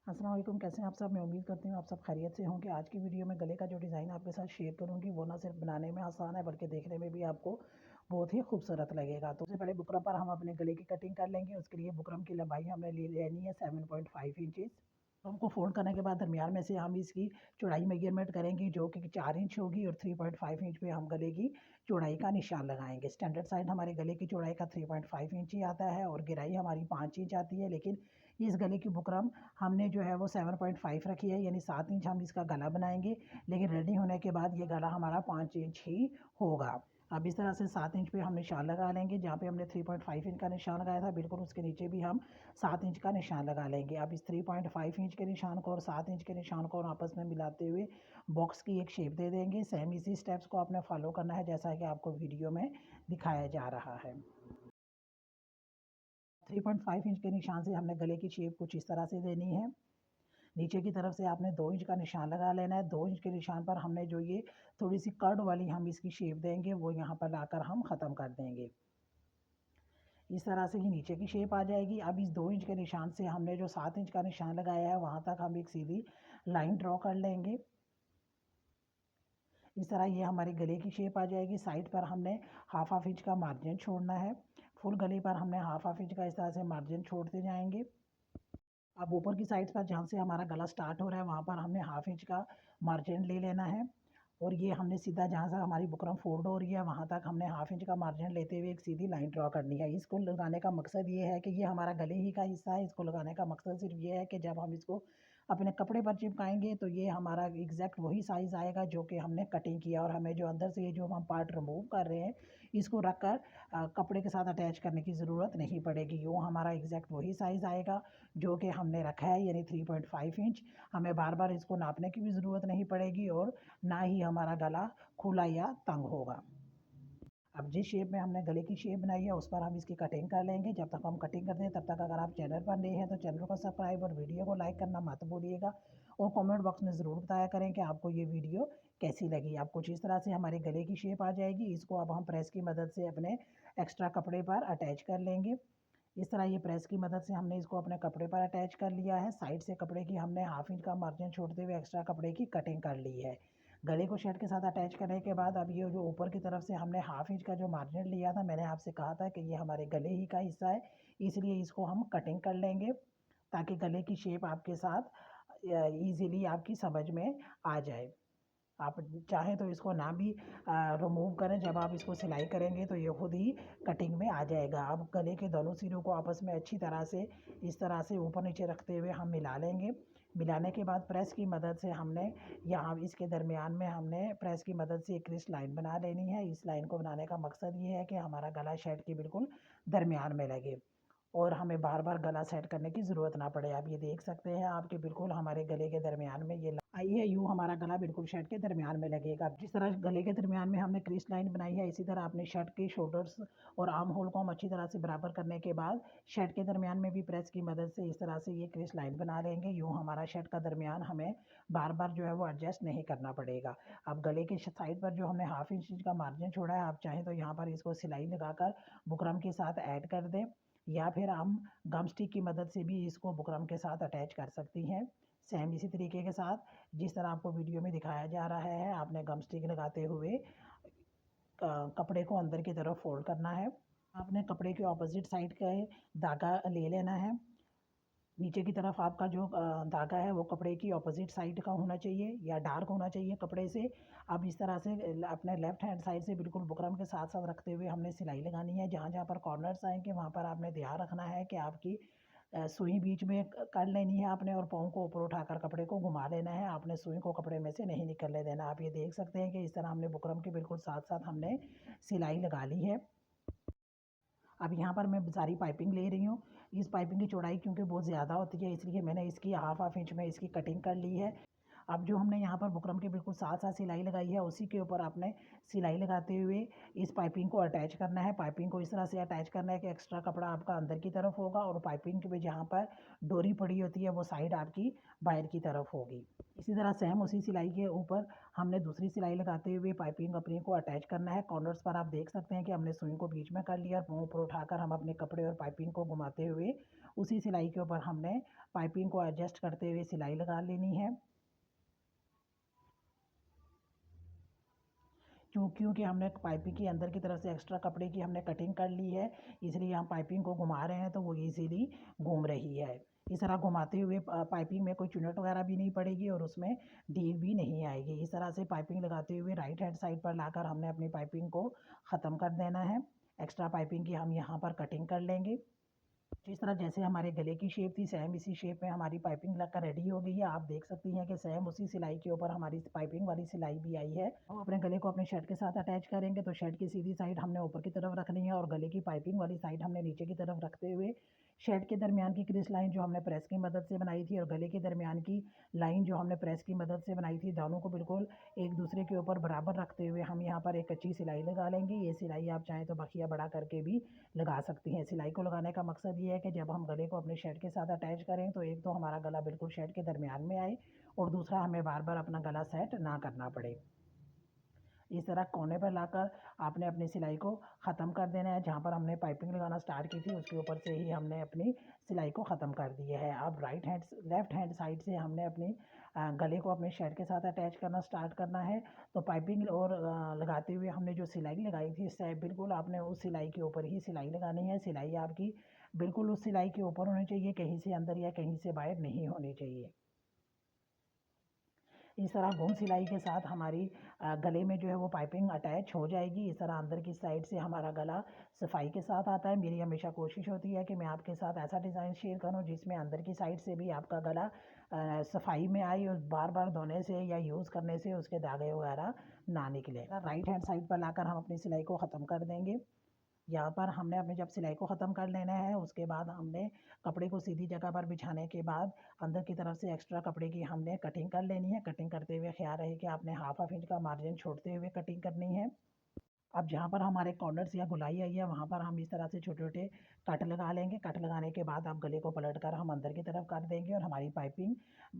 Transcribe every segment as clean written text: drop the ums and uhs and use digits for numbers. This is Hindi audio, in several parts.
अस्सलाम वालेकुम, कैसे हैं आप सब। मैं उम्मीद करती हूँ आप सब खैरियत से होंगे। आज की वीडियो में गले का जो डिज़ाइन आपके साथ शेयर करूँगी वो ना सिर्फ बनाने में आसान है बल्कि देखने में भी आपको बहुत ही खूबसूरत लगेगा। तो सबसे पहले बुकरम पर हम अपने गले की कटिंग कर लेंगे। उसके लिए बुकरम की लंबाई हमने लेनी है 7.5 इंचज़। बुकरम को फोल्ड करने के बाद दरमियान में से हम इसकी चौड़ाई मेजरमेंट करेंगे जो कि 4 इंच होगी और 3.5 इंच पे हम गले की चौड़ाई का निशान लगाएंगे। स्टैंडर्ड साइड हमारे गले की चौड़ाई का 3.5 इंच ही आता है और गिराई हमारी 5 इंच आती है, लेकिन इस गले की बुकरम हमने जो है वो 7.5 रखी है, यानी 7 इंच हम इसका गला बनाएंगे। लेकिन रेडी होने के बाद ये गला हमारा 5 इंच ही होगा। अब इस तरह से 7 इंच पे हम निशान लगा लेंगे। जहाँ पे हमने 3.5 इंच का निशान लगाया था बिल्कुल उसके नीचे भी हम 7 इंच का निशान लगा लेंगे। अब इस 3.5 इंच के निशान को और 7 इंच के निशान को आपस में मिलाते हुए बॉक्स की एक शेप दे देंगे। सेम इसी स्टेप्स को आपने फॉलो करना है जैसा कि आपको वीडियो में दिखाया जा रहा है। 3.5 इंच के निशान से हमने गले की शेप कुछ इस तरह से देनी है। नीचे की तरफ से आपने 2 इंच का निशान लगा लेना है। 2 इंच के निशान पर हमने जो ये थोड़ी सी कर्ड वाली हम इसकी शेप देंगे वो यहाँ पर लाकर हम ख़त्म कर देंगे। इस तरह से ही नीचे की शेप आ जाएगी। अब इस 2 इंच के निशान से हमने जो 7 इंच का निशान लगाया है वहाँ तक हम एक सीधी लाइन ड्रॉ कर लेंगे। इस तरह ये हमारे गले की शेप आ जाएगी। साइड पर हमने हाफ इंच का मार्जिन छोड़ना है। फुल गले पर हमने हाफ इंच का इस तरह से मार्जिन छोड़ते जाएंगे। अब ऊपर की साइड पर जहाँ से हमारा गला स्टार्ट हो रहा है वहाँ पर हमने हाफ इंच का मार्जिन ले लेना है और ये हमने सीधा जहाँ से हमारी बुकरम फोल्ड हो रही है वहाँ तक हमने हाफ इंच का मार्जिन लेते हुए एक सीधी लाइन ड्रॉ करनी है। इसको लगाने का मकसद ये है कि ये हमारा गले ही का हिस्सा है। इसको लगाने का मकसद सिर्फ ये है कि जब हम इसको अपने कपड़े पर चिपकाएंगे तो ये हमारा एग्जैक्ट वही साइज़ आएगा जो कि हमने कटिंग किया और हमें जो अंदर से ये जो हम पार्ट रिमूव कर रहे हैं इसको रख कर कपड़े के साथ अटैच करने की ज़रूरत नहीं पड़ेगी। यूँ हमारा एग्जैक्ट वही साइज़ आएगा जो कि हमने रखा है, यानी 3.5 इंच। हमें बार बार इसको नापने की भी ज़रूरत नहीं पड़ेगी और ना ही हमारा गला खुला या तंग होगा। अब जिस शेप में हमने गले की शेप बनाई है उस पर हम इसकी कटिंग कर लेंगे। जब तक हम कटिंग करते हैं तब तक अगर आप चैनल पर नए हैं तो चैनल को सब्सक्राइब और वीडियो को लाइक करना मत भूलिएगा और कमेंट बॉक्स में ज़रूर बताया करें कि आपको ये वीडियो कैसी लगी। अब कुछ इस तरह से हमारे गले की शेप आ जाएगी। इसको अब हम प्रेस की मदद से अपने एक्स्ट्रा कपड़े पर अटैच कर लेंगे। इस तरह ये प्रेस की मदद से हमने इसको अपने कपड़े पर अटैच कर लिया है। साइड से कपड़े की हमने हाफ इंच का मार्जिन छोड़ते हुए एक्स्ट्रा कपड़े की कटिंग कर ली है। गले को शर्ट के साथ अटैच करने के बाद अब ये जो ऊपर की तरफ से हमने हाफ इंच का जो मार्जिन लिया था, मैंने आपसे कहा था कि ये हमारे गले ही का हिस्सा है, इसलिए इसको हम कटिंग कर लेंगे ताकि गले की शेप आपके साथ ईज़िली आपकी समझ में आ जाए। आप चाहें तो इसको ना भी रिमूव करें। जब आप इसको सिलाई करेंगे तो ये खुद ही कटिंग में आ जाएगा। अब गले के दोनों सिरों को आपस में अच्छी तरह से इस तरह से ऊपर नीचे रखते हुए हम मिला लेंगे। मिलाने के बाद प्रेस की मदद से हमने यहाँ इसके दरमियान में हमने प्रेस की मदद से एक क्रिस लाइन बना लेनी है। इस लाइन को बनाने का मकसद ये है कि हमारा गला शर्ट के बिल्कुल दरमियान में लगे और हमें बार बार गला सेट करने की ज़रूरत ना पड़े। आप ये देख सकते हैं आपके बिल्कुल हमारे गले के दरमियान में ये आई है। यूँ हमारा गला बिल्कुल शर्ट के दरमियान में लगेगा। जिस तरह गले के दरमियान में हमने क्रीज लाइन बनाई है इसी तरह अपने शर्ट के शोल्डर्स और आर्म होल को हम अच्छी तरह से बराबर करने के बाद शर्ट के दरमियान में भी प्रेस की मदद से इस तरह से ये क्रीज लाइन बना लेंगे। यूँ हमारा शर्ट का दरमियान हमें बार बार जो है वो एडजस्ट नहीं करना पड़ेगा। अब गले के साइड पर जो हमने हाफ इंच का मार्जिन छोड़ा है आप चाहें तो यहाँ पर इसको सिलाई लगाकर बुकरम के साथ ऐड कर दें या फिर हम गम स्टिक की मदद से भी इसको बुकरम के साथ अटैच कर सकती हैं। सेम इसी तरीके के साथ जिस तरह आपको वीडियो में दिखाया जा रहा है आपने गम स्टिक लगाते हुए कपड़े को अंदर की तरफ फोल्ड करना है। आपने कपड़े के ऑपोजिट साइड का धागा ले लेना है। नीचे की तरफ आपका जो धागा है वो कपड़े की ऑपोजिट साइड का होना चाहिए या डार्क होना चाहिए कपड़े से। अब इस तरह से अपने लेफ्ट हैंड साइड से बिल्कुल बुकरम के साथ साथ रखते हुए हमने सिलाई लगानी है। जहाँ जहाँ पर कॉर्नर्स आएंगे वहाँ पर आपने ध्यान रखना है कि आपकी सुई बीच में कर लेनी है आपने और पाँव को ऊपर उठाकर कपड़े को घुमा लेना है। आपने सुई को कपड़े में से नहीं निकलने देना। आप ये देख सकते हैं कि इस तरह हमने बुकरम के बिल्कुल साथ साथ हमने सिलाई लगा ली है। अब यहाँ पर मैं सारी पाइपिंग ले रही हूँ। इस पाइपिंग की चौड़ाई क्योंकि बहुत ज़्यादा होती है इसलिए मैंने इसकी हाफ इंच में इसकी कटिंग कर ली है। अब जो हमने यहाँ पर बुकरम के बिल्कुल साथ साथ सिलाई लगाई है उसी के ऊपर आपने सिलाई लगाते हुए इस पाइपिंग को अटैच करना है। पाइपिंग को इस तरह से अटैच करना है कि एक्स्ट्रा कपड़ा आपका अंदर की तरफ होगा और पाइपिंग के जहाँ पर डोरी पड़ी होती है वो साइड आपकी बाहर की तरफ होगी। इसी तरह सेम उसी सिलाई के ऊपर हमने दूसरी सिलाई लगाते हुए पाइपिंग अपनी को अटैच करना है। कॉर्नर्स पर आप देख सकते हैं कि हमने सुई को बीच में कर लिया और मुँह ऊपर उठाकर हम अपने कपड़े और पाइपिंग को घुमाते हुए उसी सिलाई के ऊपर हमने पाइपिंग को एडजस्ट करते हुए सिलाई लगा लेनी है। क्योंकि हमने पाइपिंग के अंदर की तरफ से एक्स्ट्रा कपड़े की हमने कटिंग कर ली है, इसलिए हम पाइपिंग को घुमा रहे हैं तो वो इजीली घूम रही है। इस तरह घुमाते हुए पाइपिंग में कोई चुन्नट वगैरह भी नहीं पड़ेगी और उसमें ढील भी नहीं आएगी। इस तरह से पाइपिंग लगाते हुए राइट हैंड साइड पर लाकर हमने अपनी पाइपिंग को ख़त्म कर देना है। एक्स्ट्रा पाइपिंग की हम यहाँ पर कटिंग कर लेंगे। जिस तरह जैसे हमारे गले की शेप थी सेम इसी शेप में हमारी पाइपिंग लगकर रेडी हो गई है। आप देख सकती हैं कि सेम उसी सिलाई के ऊपर हमारी पाइपिंग वाली सिलाई भी आई है। हम अपने गले को अपने शर्ट के साथ अटैच करेंगे तो शर्ट की सीधी साइड हमने ऊपर की तरफ रखनी है और गले की पाइपिंग वाली साइड हमने नीचे की तरफ रखते हुए शर्ट के दरमियान की क्रिस लाइन जो हमने प्रेस की मदद से बनाई थी और गले के दरमियान की लाइन जो हमने प्रेस की मदद से बनाई थी, दोनों को बिल्कुल एक दूसरे के ऊपर बराबर रखते हुए हम यहाँ पर एक कच्ची सिलाई लगा लेंगे। ये सिलाई आप चाहें तो बखिया बड़ा करके भी लगा सकती हैं। सिलाई को लगाने का मकसद ये है कि जब हम गले को अपने शर्ट के साथ अटैच करें तो एक तो हमारा गला बिल्कुल शर्ट के दरमियान में आए और दूसरा हमें बार बार अपना गला सेट ना करना पड़े। इस तरह कोने पर लाकर आपने अपनी सिलाई को ख़त्म कर देना है। जहाँ पर हमने पाइपिंग लगाना स्टार्ट की थी उसके ऊपर से ही हमने अपनी सिलाई को ख़त्म कर दिया है। अब लेफ़्ट हैंड साइड से हमने अपनी गले को अपने शर्ट के साथ अटैच करना स्टार्ट करना है। तो पाइपिंग और लगाते हुए हमने जो सिलाई लगाई थी इससे बिल्कुल आपने उस सिलाई के ऊपर ही सिलाई लगानी है। सिलाई आपकी बिल्कुल उस सिलाई के ऊपर होनी चाहिए, कहीं से अंदर या कहीं से बाहर नहीं होनी चाहिए। इस तरह घूम सिलाई के साथ हमारी गले में जो है वो पाइपिंग अटैच हो जाएगी। इस तरह अंदर की साइड से हमारा गला सफाई के साथ आता है। मेरी हमेशा कोशिश होती है कि मैं आपके साथ ऐसा डिज़ाइन शेयर करूं जिसमें अंदर की साइड से भी आपका गला सफाई में आए और बार बार धोने से या यूज़ करने से उसके दागे वगैरह ना निकले। राइट हैंड साइड पर लाकर हम अपनी सिलाई को ख़त्म कर देंगे। यहाँ पर हमने अपने जब सिलाई को ख़त्म कर लेना है उसके बाद हमने कपड़े को सीधी जगह पर बिछाने के बाद अंदर की तरफ से एक्स्ट्रा कपड़े की हमने कटिंग कर लेनी है। कटिंग करते हुए ख्याल रहे कि आपने हाफ इंच का मार्जिन छोड़ते हुए कटिंग करनी है। अब जहाँ पर हमारे कॉर्नर्स या गोलाई आई है वहाँ पर हम इस तरह से छोटे छोटे कट लगा लेंगे। कट लगाने के बाद आप गले को पलट कर हम अंदर की तरफ कर देंगे और हमारी पाइपिंग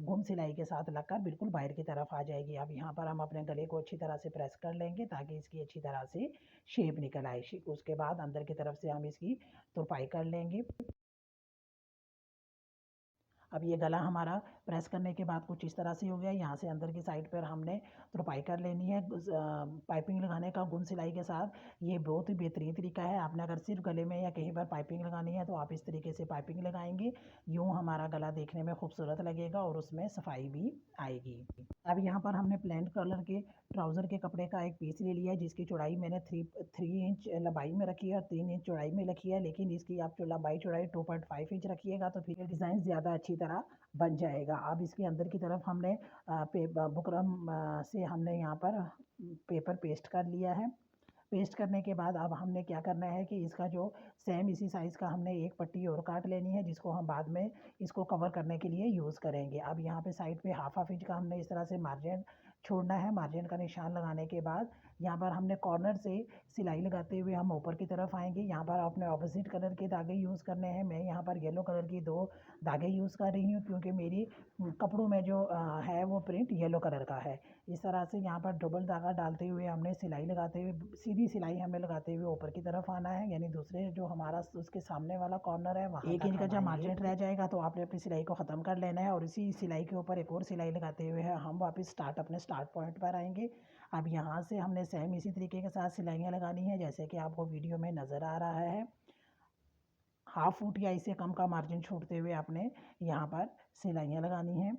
घुम सिलाई के साथ लगकर बिल्कुल बाहर की तरफ आ जाएगी। अब यहाँ पर हम अपने गले को अच्छी तरह से प्रेस कर लेंगे ताकि इसकी अच्छी तरह से शेप निकल आए। उसके बाद अंदर की तरफ से हम इसकी तुरपाई कर लेंगे। अब ये गला हमारा प्रेस करने के बाद कुछ इस तरह से हो गया। यहाँ से अंदर की साइड पर हमने तुरपाई कर लेनी है। पाइपिंग लगाने का गुण सिलाई के साथ ये बहुत ही बेहतरीन तरीका है। आपने अगर सिर्फ गले में या कहीं पर पाइपिंग लगानी है तो आप इस तरीके से पाइपिंग लगाएंगे, यूँ हमारा गला देखने में खूबसूरत लगेगा और उसमें सफाई भी आएगी। अब यहाँ पर हमने प्लेन कलर के ट्राउज़र के कपड़े का एक पीस ले लिया है जिसकी चौड़ाई मैंने 3 इंच लंबाई में रखी है और 3 इंच चौड़ाई में रखी है, लेकिन इसकी आप जो लंबाई चौड़ाई 2.5 इंच रखिएगा तो फिर डिज़ाइन ज़्यादा अच्छी तरह बन जाएगा। अब इसके अंदर की तरफ हमने बुकरम से हमने यहाँ पर पेपर पेस्ट कर लिया है। पेस्ट करने के बाद अब हमने क्या करना है कि इसका जो सेम इसी साइज़ का हमने एक पट्टी और काट लेनी है जिसको हम बाद में इसको कवर करने के लिए यूज़ करेंगे। अब यहाँ पे साइड पे हाफ इंच का हमने इस तरह से मार्जिन छोड़ना है। मार्जिन का निशान लगाने के बाद यहाँ पर हमने कॉर्नर से सिलाई लगाते हुए हम ऊपर की तरफ आएंगे। यहाँ पर आपने ऑपोजिट कलर के धागे यूज़ करने हैं। मैं यहाँ पर येलो कलर की 2 धागे यूज़ कर रही हूँ क्योंकि मेरी कपड़ों में जो है वो प्रिंट येलो कलर का है। इस तरह से यहाँ पर डबल धागा डालते हुए हमने सिलाई लगाते हुए सीधी सिलाई हमें लगाते हुए ऊपर की तरफ आना है, यानी दूसरे जो हमारा उसके सामने वाला कॉर्नर है वहाँ 1 इंच का जब मार्जिन रह जाएगा तो आपने अपनी सिलाई को ख़त्म कर लेना है और इसी सिलाई के ऊपर एक और सिलाई लगाते हुए हम वापस अपने स्टार्ट पॉइंट पर आएंगे। अब यहाँ से हमने सेम इसी तरीके के साथ सिलाइयाँ लगानी है जैसे कि आपको वीडियो में नज़र आ रहा है। हाफ फुट या इससे कम का मार्जिन छोड़ते हुए आपने यहाँ पर सिलाइयाँ लगानी है।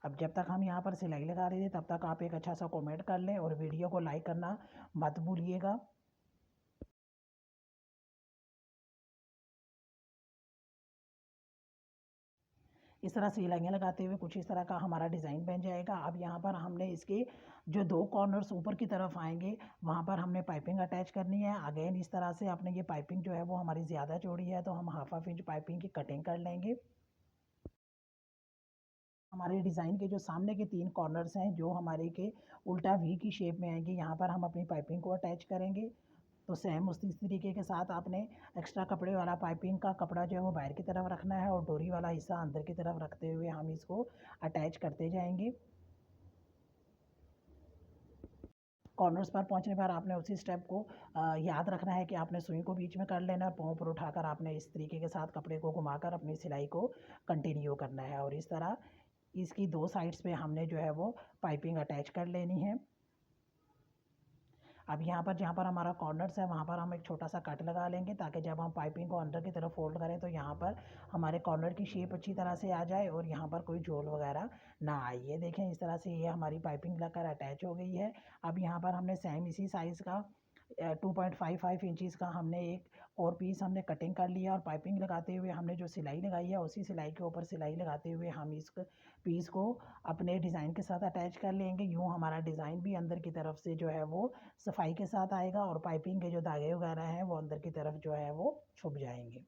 अब जब तक हम यहाँ पर सिलाई लगा रहे थे तब तक आप एक अच्छा सा कमेंट कर लें और वीडियो को लाइक करना मत भूलिएगा। इस तरह सिलाइयाँ लगाते हुए कुछ इस तरह का हमारा डिज़ाइन बन जाएगा। अब यहाँ पर हमने इसके जो 2 कॉर्नर्स ऊपर की तरफ आएंगे वहाँ पर हमने पाइपिंग अटैच करनी है। अगेन इस तरह से आपने ये पाइपिंग जो है वो हमारी ज़्यादा चौड़ी है तो हम हाफ इंच पाइपिंग की कटिंग कर लेंगे। हमारे डिज़ाइन के जो सामने के 3 कॉर्नर्स हैं जो हमारे के उल्टा वी की शेप में आएंगे, यहाँ पर हम अपनी पाइपिंग को अटैच करेंगे। तो सेम उसी तरीके के साथ आपने एक्स्ट्रा कपड़े वाला पाइपिंग का कपड़ा जो है वो बाहर की तरफ रखना है और डोरी वाला हिस्सा अंदर की तरफ रखते हुए हम इसको अटैच करते जाएंगे। कॉर्नर्स पर पहुंचने पर आपने उसी स्टेप को याद रखना है कि आपने सुई को बीच में कर लेना है और पाँव पर उठाकर आपने इस तरीके के साथ कपड़े को घुमाकर अपनी सिलाई को कंटिन्यू करना है। और इस तरह इसकी 2 साइड्स पे हमने जो है वो पाइपिंग अटैच कर लेनी है। अब यहाँ पर जहाँ पर हमारा कॉर्नर्स है वहाँ पर हम एक छोटा सा कट लगा लेंगे, ताकि जब हम पाइपिंग को अंदर की तरफ फोल्ड करें तो यहाँ पर हमारे कॉर्नर की शेप अच्छी तरह से आ जाए और यहाँ पर कोई झोल वगैरह ना आए। ये देखें, इस तरह से ये हमारी पाइपिंग लगकर अटैच हो गई है। अब यहाँ पर हमने सेम इसी साइज़ का 2.55 इंचज़ का हमने एक और पीस हमने कटिंग कर लिया और पाइपिंग लगाते हुए हमने जो सिलाई लगाई है उसी सिलाई के ऊपर सिलाई लगाते हुए हम इस पीस को अपने डिज़ाइन के साथ अटैच कर लेंगे। यूँ हमारा डिज़ाइन भी अंदर की तरफ से जो है वो सफाई के साथ आएगा और पाइपिंग के जो धागे वगैरह हैं वो अंदर की तरफ जो है वो छुप जाएंगे।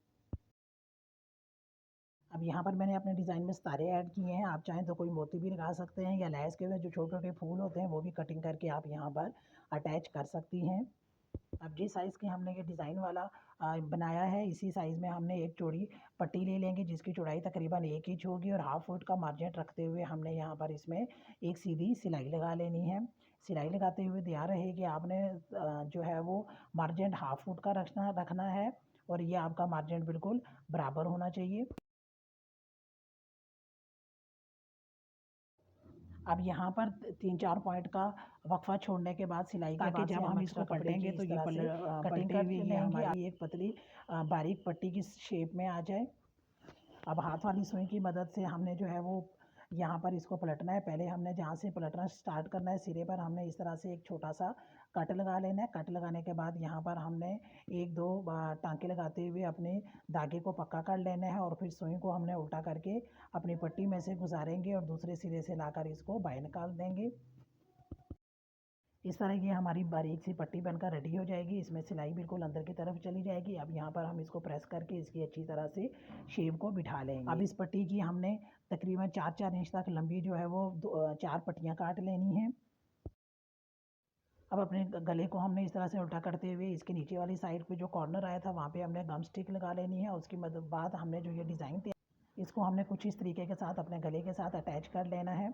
अब यहाँ पर मैंने अपने डिज़ाइन में सितारे ऐड किए हैं। आप चाहें तो कोई मोती भी लगा सकते हैं या लैस के हुए जो छोटे छोटे फूल होते हैं वो भी कटिंग करके आप यहाँ पर अटैच कर सकती हैं। अब जिस साइज़ की हमने ये डिज़ाइन वाला बनाया है इसी साइज़ में हमने एक चौड़ी पट्टी ले लेंगे जिसकी चौड़ाई तकरीबन 1 इंच होगी और हाफ फुट का मार्जिन रखते हुए हमने यहाँ पर इसमें एक सीधी सिलाई लगा लेनी है। सिलाई लगाते हुए ध्यान रहे कि आपने जो है वो मार्जिन हाफ फुट का रखना है और ये आपका मार्जिन बिल्कुल बराबर होना चाहिए। अब यहाँ पर 3-4 पॉइंट का वक्फा छोड़ने के बाद सिलाई के बाद जब हम इसको पलटेंगे तो ये कटिंग कर लेंगे, हमारी एक पतली बारीक पट्टी की शेप में आ जाए। अब हाथ वाली सुई की मदद से हमने जो है वो यहाँ पर इसको पलटना है। पहले हमने जहाँ से पलटना स्टार्ट करना है सिरे पर हमने इस तरह से एक छोटा सा कट लगा लेना है। कट लगाने के बाद यहाँ पर हमने 1-2 टाँके लगाते हुए अपने धागे को पक्का कर लेना है और फिर सुई को हमने उल्टा करके अपनी पट्टी में से गुजारेंगे और दूसरे सिरे से लाकर इसको बाहर निकाल देंगे। इस तरह की हमारी बारीक सी पट्टी बनकर रेडी हो जाएगी। इसमें सिलाई बिल्कुल अंदर की तरफ चली जाएगी। अब यहाँ पर हम इसको प्रेस करके इसकी अच्छी तरह से शेप को बिठा लेंगे। अब इस पट्टी की हमने तकरीबन 4-4 इंच तक लंबी जो है वो 4 पट्टियाँ काट लेनी हैं। अब अपने गले को हमने इस तरह से उल्टा करते हुए इसके नीचे वाली साइड पे जो कॉर्नर आया था वहाँ पे हमने गम स्टिक लगा लेनी है। उसके बाद हमने जो ये डिज़ाइन थे इसको हमने कुछ इस तरीके के साथ अपने गले के साथ अटैच कर लेना है।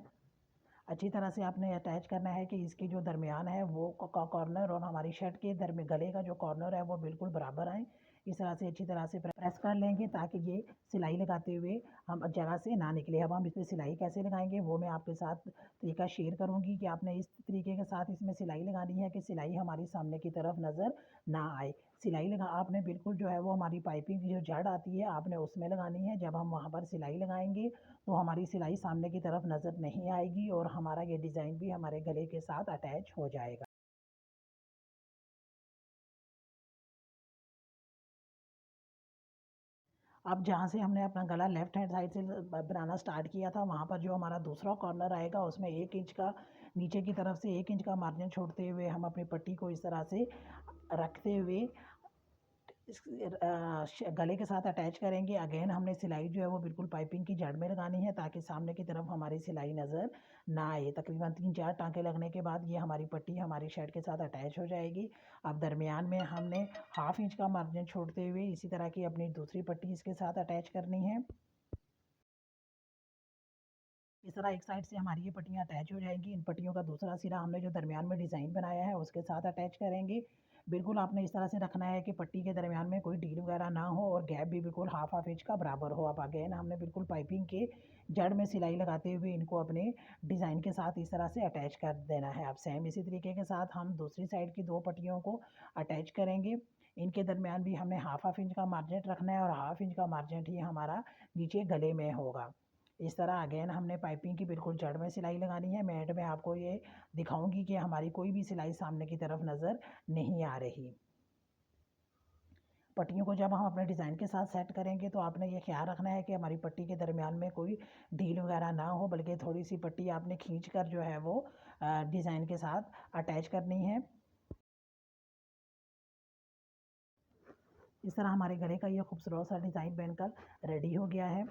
अच्छी तरह से आपने अटैच करना है कि इसके जो दरमियान है वो कॉर्नर और हमारी शर्ट के गले का जो कॉर्नर है वो बिल्कुल बराबर आए। इस तरह से अच्छी तरह से प्रेस कर लेंगे ताकि ये सिलाई लगाते हुए हम जगह से ना निकले। अब हम इसमें सिलाई कैसे लगाएंगे वो मैं आपके साथ तरीका शेयर करूंगी कि आपने इस तरीके के साथ इसमें सिलाई लगानी है कि सिलाई हमारी सामने की तरफ नज़र ना आए। सिलाई लगा आपने बिल्कुल जो है वो हमारी पाइपिंग की जो जड़ आती है आपने उसमें लगानी है। जब हम वहाँ पर सिलाई लगाएंगे तो हमारी सिलाई सामने की तरफ नज़र नहीं आएगी और हमारा ये डिज़ाइन भी हमारे गले के साथ अटैच हो जाएगा। अब जहाँ से हमने अपना गला लेफ्ट हैंड साइड से बनाना स्टार्ट किया था वहाँ पर जो हमारा दूसरा कॉर्नर आएगा उसमें 1 इंच का नीचे की तरफ से 1 इंच का मार्जिन छोड़ते हुए हम अपनी पट्टी को इस तरह से रखते हुए गले के साथ अटैच करेंगे। अगेन हमने सिलाई जो है वो बिल्कुल पाइपिंग की जड़ में लगानी है ताकि सामने की तरफ हमारी सिलाई नज़र ना आए। तकरीबन 3-4 टाँके लगने के बाद ये हमारी पट्टी हमारी शर्ट के साथ अटैच हो जाएगी। अब दरमियान में हमने हाफ इंच का मार्जिन छोड़ते हुए इसी तरह की अपनी दूसरी पट्टी इसके साथ अटैच करनी है। इस तरह एक साइड से हमारी ये पट्टियाँ अटैच हो जाएंगी। इन पट्टियों का दूसरा सिरा हमने जो दरमियान में डिज़ाइन बनाया है उसके साथ अटैच करेंगे। बिल्कुल आपने इस तरह से रखना है कि पट्टी के दरमियान में कोई ढील वगैरह ना हो और गैप भी बिल्कुल हाफ इंच का बराबर हो। अब अगेन हमने बिल्कुल पाइपिंग के जड़ में सिलाई लगाते हुए इनको अपने डिज़ाइन के साथ इस तरह से अटैच कर देना है। अब सेम इसी तरीके के साथ हम दूसरी साइड की 2 पट्टियों को अटैच करेंगे। इनके दरमियान भी हमें हाफ इंच का मार्जिन रखना है और हाफ इंच का मार्जिन ही हमारा नीचे गले में होगा। इस तरह अगेन हमने पाइपिंग की बिल्कुल जड़ में सिलाई लगानी है। मैं एंड में आपको ये दिखाऊंगी कि हमारी कोई भी सिलाई सामने की तरफ नज़र नहीं आ रही। पट्टियों को जब हम अपने डिज़ाइन के साथ सेट करेंगे तो आपने ये ख्याल रखना है कि हमारी पट्टी के दरमियान में कोई ढील वगैरह ना हो, बल्कि थोड़ी सी पट्टी आपने खींच कर जो है वो डिज़ाइन के साथ अटैच करनी है। इस तरह हमारे गले का ये खूबसूरत सा डिज़ाइन बनकर रेडी हो गया है।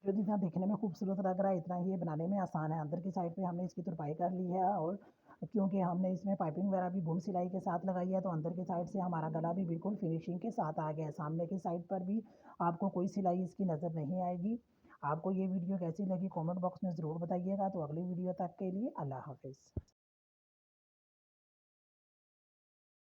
जो जितना दिखने में खूबसूरत लग रहा है इतना ही ये बनाने में आसान है। अंदर की साइड पे हमने इसकी तुरपाई कर ली है और क्योंकि हमने इसमें पाइपिंग वगैरह भी बुन सिलाई के साथ लगाई है तो अंदर की साइड से हमारा गला भी बिल्कुल फिनिशिंग के साथ आ गया है। सामने की साइड पर भी आपको कोई सिलाई इसकी नज़र नहीं आएगी। आपको ये वीडियो कैसी लगी कमेंट बॉक्स में ज़रूर बताइएगा। तो अगली वीडियो तक के लिए अल्लाह हाफिज़।